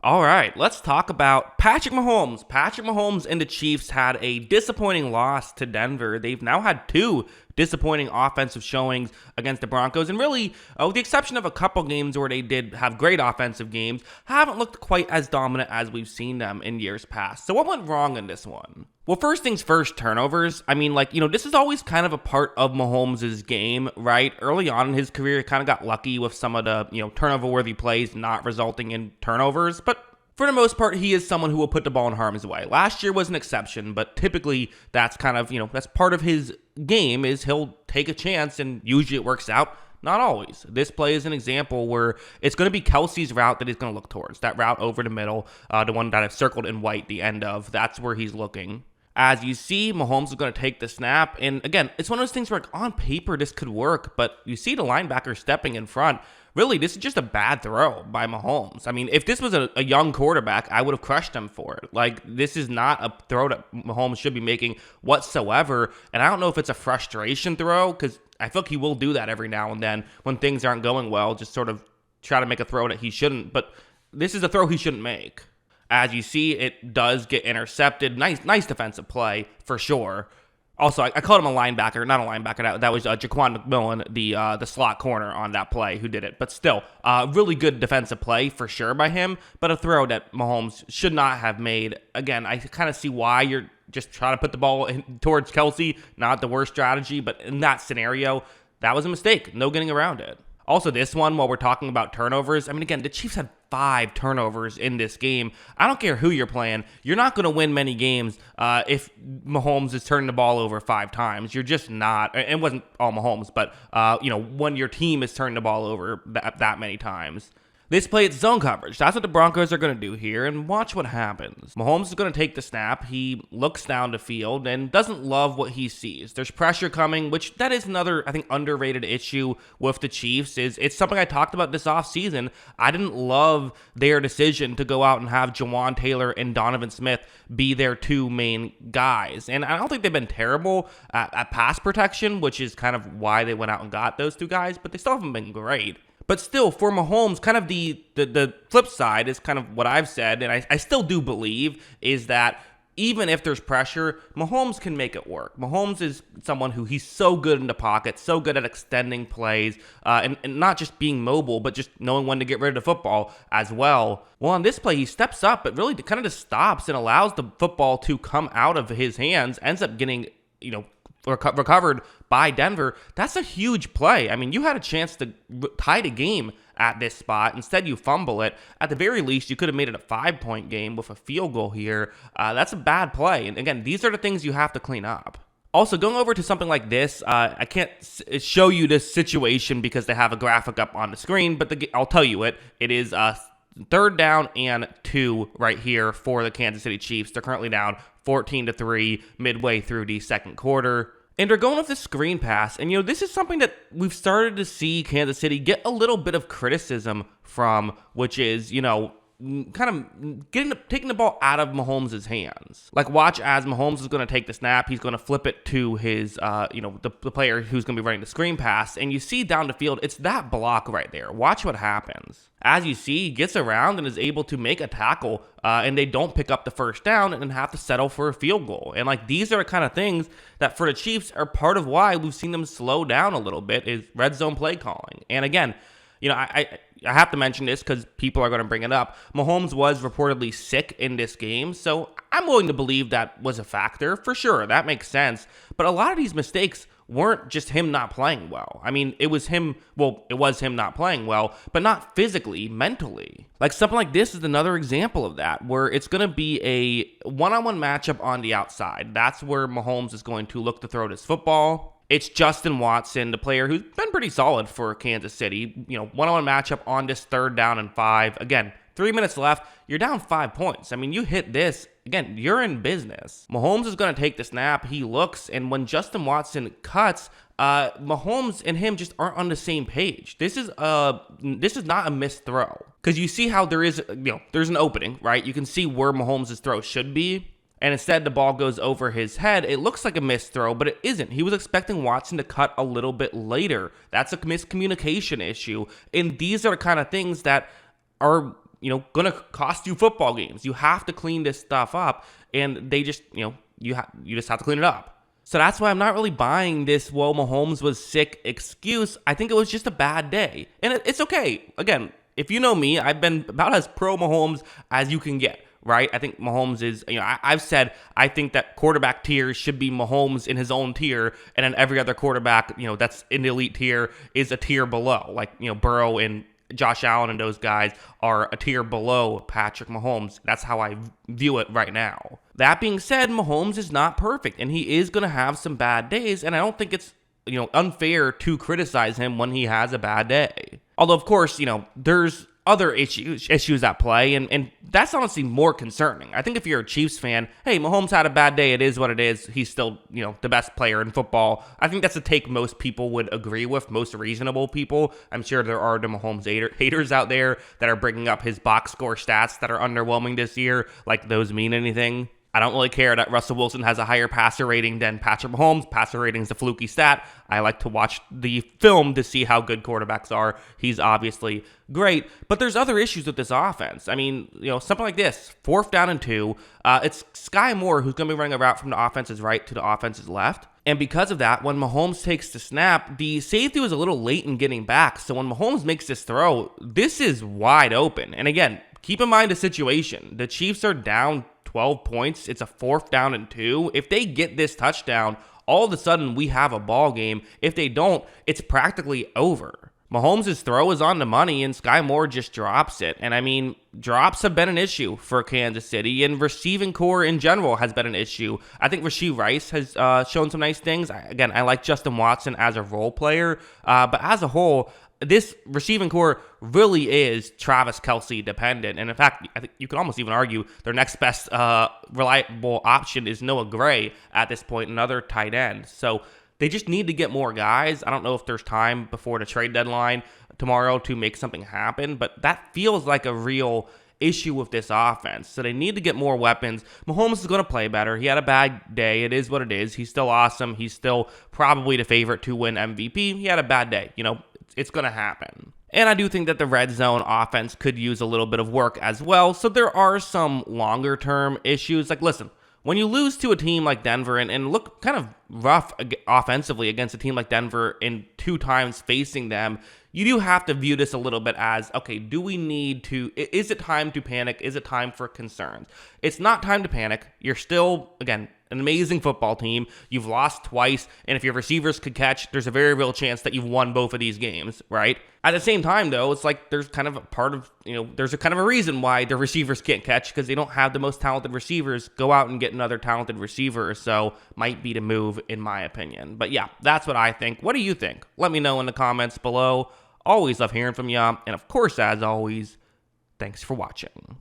All right, let's talk about Patrick Mahomes. Patrick Mahomes and the Chiefs had a disappointing loss to Denver. They've now had two disappointing offensive showings against the Broncos, and really, with the exception of a couple games where they did have great offensive games, haven't looked quite as dominant as we've seen them in years past. So what went wrong in this one? Well, first things first, turnovers. I mean, this is always kind of a part of Mahomes' game, right? Early on in his career, he kind of got lucky with some of the, turnover-worthy plays not resulting in turnovers, but for the most part, he is someone who will put the ball in harm's way. Last year was an exception, but typically that's kind of, that's part of his game is he'll take a chance and usually it works out. Not always. This play is an example where it's going to be Kelsey's route that he's going to look towards. That route over the middle, the one that I've circled in white, the end of, that's where he's looking. As you see, Mahomes is going to take the snap. And again, it's one of those things where on paper this could work, but you see the linebacker stepping in front. Really, this is just a bad throw by Mahomes. I mean, if this was a young quarterback, I would have crushed him for it. This is not a throw that Mahomes should be making whatsoever. And I don't know if it's a frustration throw, because I feel like he will do that every now and then when things aren't going well, just sort of try to make a throw that he shouldn't. But this is a throw he shouldn't make. As you see, it does get intercepted. Nice defensive play, for sure. Also, I called him a linebacker, not a linebacker. That was Jaquan McMillan, the slot corner on that play, who did it. But still, really good defensive play for sure by him, but a throw that Mahomes should not have made. Again, I kind of see why you're just trying to put the ball towards Kelsey. Not the worst strategy, but in that scenario, that was a mistake. No getting around it. Also, this one, while we're talking about turnovers, I mean, again, the Chiefs had 5 turnovers in this game. I don't care who you're playing. You're not going to win many games if Mahomes is turning the ball over 5 times. You're just not. It wasn't all Mahomes, but, when your team is turning the ball over that many times. This play, it's zone coverage. That's what the Broncos are going to do here, and watch what happens. Mahomes is going to take the snap. He looks down the field and doesn't love what he sees. There's pressure coming, which that is another, I think, underrated issue with the Chiefs. It's something I talked about this offseason. I didn't love their decision to go out and have Jawan Taylor and Donovan Smith be their 2 main guys. And I don't think they've been terrible at pass protection, which is kind of why they went out and got those 2 guys, but they still haven't been great. But still, for Mahomes, kind of the flip side is kind of what I've said, and I still do believe, is that even if there's pressure, Mahomes can make it work. Mahomes is someone who he's so good in the pocket, so good at extending plays, and not just being mobile, but just knowing when to get rid of the football as well. Well, on this play, he steps up, but really kind of just stops and allows the football to come out of his hands, ends up getting, recovered by Denver. That's a huge play. I mean, you had a chance to tie the game at this spot. Instead, you fumble it. At the very least, you could have made it a 5-point game with a field goal here. That's a bad play. And again, these are the things you have to clean up. Also, going over to something like this, I can't show you this situation because they have a graphic up on the screen, but I'll tell you it. It is 3rd down and 2 right here for the Kansas City Chiefs. They're currently down 14-3 midway through the second quarter. And they're going with the screen pass. And, this is something that we've started to see Kansas City get a little bit of criticism from, which is, kind of taking the ball out of Mahomes' hands. Watch as Mahomes is going to take the snap. He's going to flip it to his, the player who's going to be running the screen pass. And you see down the field, it's that block right there. Watch what happens. As you see, he gets around and is able to make a tackle, and they don't pick up the first down and have to settle for a field goal. And these are the kind of things that for the Chiefs are part of why we've seen them slow down a little bit is red zone play calling. And again, I have to mention this because people are going to bring it up. Mahomes was reportedly sick in this game, so I'm willing to believe that was a factor. For sure, that makes sense. But a lot of these mistakes weren't just him not playing well. I mean, it was him not playing well, but not physically, mentally. Something like this is another example of that, where it's going to be a one-on-one matchup on the outside. That's where Mahomes is going to look to throw this football. It's Justin Watson, the player who's been pretty solid for Kansas City. One-on-one matchup on this 3rd down and 5. Again, 3 minutes left. You're down 5 points. I mean, you hit this. Again, you're in business. Mahomes is going to take the snap. He looks, and when Justin Watson cuts, Mahomes and him just aren't on the same page. This is not a missed throw, because you see how there's an opening, right? You can see where Mahomes' throw should be. And instead, the ball goes over his head. It looks like a missed throw, but it isn't. He was expecting Watson to cut a little bit later. That's a miscommunication issue. And these are the kind of things that are going to cost you football games. You have to clean this stuff up, and they just, you just have to clean it up. So that's why I'm not really buying this, well, Mahomes was sick excuse. I think it was just a bad day. And it's okay. Again, if you know me, I've been about as pro Mahomes as you can get, right? I think Mahomes is, I've said I think that quarterback tier should be Mahomes in his own tier, and then every other quarterback, that's in the elite tier is a tier below. Like, Burrow and Josh Allen and those guys are a tier below Patrick Mahomes. That's how I view it right now. That being said, Mahomes is not perfect, and he is going to have some bad days, and I don't think it's unfair to criticize him when he has a bad day. Although, of course, there's other issues at play, and that's honestly more concerning. I think if you're a Chiefs fan, hey, Mahomes had a bad day, it is what it is, he's still, the best player in football. I think that's a take most people would agree with, most reasonable people. I'm sure there are the Mahomes haters out there that are bringing up his box score stats that are underwhelming this year, like those mean anything. I don't really care that Russell Wilson has a higher passer rating than Patrick Mahomes. Passer rating is a fluky stat. I like to watch the film to see how good quarterbacks are. He's obviously great, but there's other issues with this offense. I mean, something like this, 4th down and 2. It's Sky Moore who's going to be running a route from the offense's right to the offense's left. And because of that, when Mahomes takes the snap, the safety was a little late in getting back. So when Mahomes makes this throw, this is wide open. And again, keep in mind the situation. The Chiefs are down 12 points. It's a 4th down and 2. If they get this touchdown, all of a sudden we have a ball game. If they don't, it's practically over. Mahomes' throw is on the money, and Sky Moore just drops it. And I mean, drops have been an issue for Kansas City, and receiving core in general has been an issue. I think Rashee Rice has shown some nice things. I like Justin Watson as a role player, but as a whole, this receiving core really is Travis Kelce dependent. And in fact, I think you could almost even argue their next best reliable option is Noah Gray at this point, another tight end. So they just need to get more guys. I don't know if there's time before the trade deadline tomorrow to make something happen, but that feels like a real issue with this offense. So they need to get more weapons. Mahomes is going to play better. He had a bad day. It is what it is. He's still awesome. He's still probably the favorite to win MVP. He had a bad day. It's going to happen. And I do think that the red zone offense could use a little bit of work as well. So there are some longer term issues. Like, listen, when you lose to a team like Denver and look kind of rough offensively against a team like Denver in 2 times facing them, you do have to view this a little bit as, okay, is it time to panic? Is it time for concerns? It's not time to panic. You're still, again, an amazing football team. You've lost twice, and if your receivers could catch, there's a very real chance that you've won both of these games, right? At the same time, though, it's like there's kind of a part of, there's a kind of a reason why the receivers can't catch, because they don't have the most talented receivers. Go out and get another talented receiver, so might be the move, in my opinion. But yeah, that's what I think. What do you think? Let me know in the comments below. Always love hearing from you, and of course, as always, thanks for watching.